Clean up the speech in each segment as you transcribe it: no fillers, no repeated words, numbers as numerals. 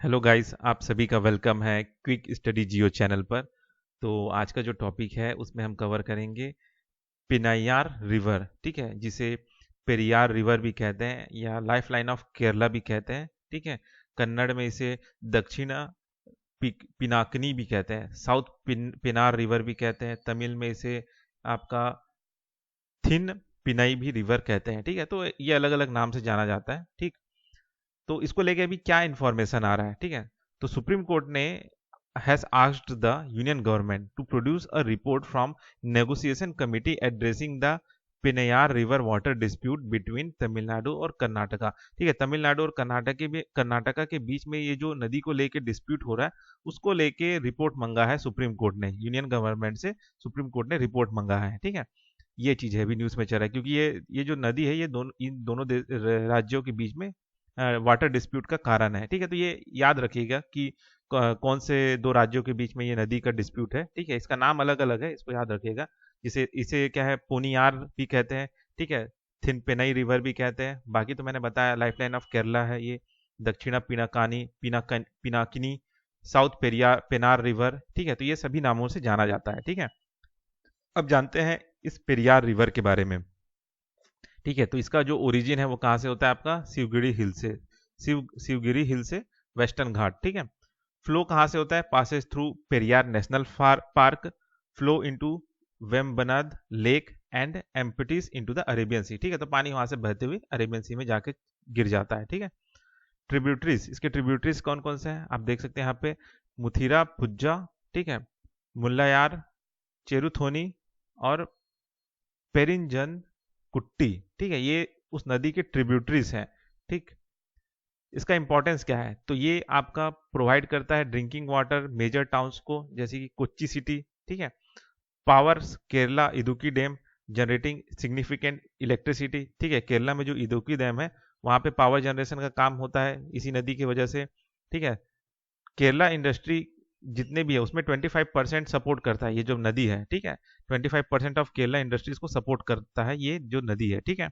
Hello guys, आप सभी का वेलकम है क्विक स्टडी जियो चैनल पर। तो आज का जो टॉपिक है उसमें हम कवर करेंगे पिनायार रिवर, ठीक है, जिसे पेरियार रिवर भी कहते हैं या लाइफ लाइन ऑफ केरला भी कहते हैं, ठीक है। कन्नड़ में इसे दक्षिणा पिनाकनी भी कहते हैं, साउथ पिनार रिवर भी कहते हैं, तमिल में इसे आपका थिन पिनाई भी रिवर कहते हैं, ठीक है। तो ये अलग अलग नाम से जाना जाता है, ठीक। तो इसको लेके अभी क्या इंफॉर्मेशन आ रहा है, ठीक है। तो सुप्रीम कोर्ट ने has asked the union government to produce a report from negotiation committee addressing the Pennaiyar river water dispute between Tamil Nadu और कर्नाटका, ठीक है। तमिलनाडु और कर्नाटका के बीच में ये जो नदी को लेके डिस्प्यूट हो रहा है उसको लेके रिपोर्ट मांगा है सुप्रीम कोर्ट ने, यूनियन गवर्नमेंट से सुप्रीम कोर्ट ने रिपोर्ट मांगा है, ठीक है। ये चीज है अभी न्यूज में चल रहा है, क्योंकि ये जो नदी है ये इन दोनों राज्यों के बीच में वाटर डिस्प्यूट का कारण है, ठीक है। तो ये याद रखिएगा कि कौन से दो राज्यों के बीच में ये नदी का डिस्प्यूट है, ठीक है। इसका नाम अलग अलग है, इसको याद रखिएगा। जिसे इसे क्या है, पोनियार भी कहते हैं, ठीक है। थिनपेनई रिवर भी कहते हैं। बाकी तो मैंने बताया लाइफलाइन ऑफ केरला है ये, दक्षिणा पिनाकिनी, साउथ पेनार रिवर, ठीक है। तो ये सभी नामों से जाना जाता है, ठीक है। अब जानते हैं इस पेरियार रिवर के बारे में, ठीक है। तो इसका जो ओरिजिन है वो कहाँ से होता है, आपका शिवगिरी हिल से, शिवगिरी हिल से वेस्टर्न घाट, ठीक है। फ्लो कहाँ से होता है, passes through Periyar national park, flow into Vembanad lake and empties into the Arabian sea, ठीक है। तो पानी वहां से बहते हुए अरेबियन सी में जाके गिर जाता है, ठीक है। ट्रिब्यूटरीज, इसके ट्रिब्यूटरीज कौन कौन से हैं आप देख सकते हैं यहाँ पे, मुथीरा पुज्जा, ठीक है, मुल्लायार, चेरुथोनी और पेरिंजन कुट्टी, ठीक है। ये उस नदी के ट्रिब्यूटरीज हैं, ठीक। इसका इंपॉर्टेंस क्या है, तो ये आपका प्रोवाइड करता है ड्रिंकिंग वाटर मेजर टाउन्स को, जैसे कि कोच्चि सिटी, ठीक है। Power Kerala Idukki dam generating significant electricity, ठीक है। केरला में जो इदुकी डैम है वहां पे पावर जनरेशन का काम होता है इसी नदी की वजह से, ठीक है। केरला इंडस्ट्री जितने भी है उसमें 25% सपोर्ट करता है ये जो नदी है, ठीक है। 25% ऑफ केरला इंडस्ट्रीज को सपोर्ट करता है ये जो नदी है, ठीक है।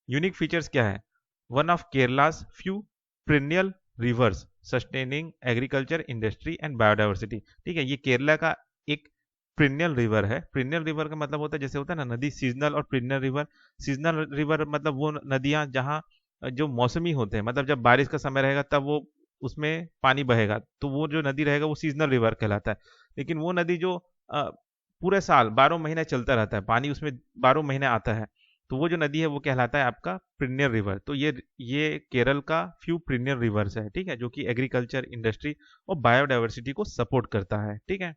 यूनिक फीचर्स क्या है, one of Kerala's few perennial reverse sustaining agriculture industry and biodiversity, ठीक है। ये केरला का एक perennial रिवर है। perennial रिवर का मतलब होता है, जैसे होता है ना नदी सीजनल और perennial रिवर, सीजनल रिवर मतलब वो नदियां जहां जो मौसमी होते हैं, मतलब जब बारिश का समय रहेगा तब वो उसमें पानी बहेगा, तो वो जो नदी रहेगा वो सीजनल रिवर कहलाता है। लेकिन वो नदी जो पूरे साल 12 महीने चलता रहता है, पानी उसमें 12 महीने आता है, तो वो जो नदी है वो कहलाता है आपका प्रीनियर रिवर। तो ये केरल का फ्यू प्रीनियर रिवर्स है, ठीक है, जो कि एग्रीकल्चर इंडस्ट्री और बायोडाइवर्सिटी को सपोर्ट करता है, ठीक है।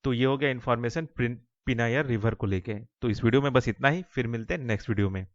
तो ये हो गया इन्फॉर्मेशन पिनायर रिवर को लेके। तो इस वीडियो में बस इतना ही, फिर मिलते हैं नेक्स्ट वीडियो में।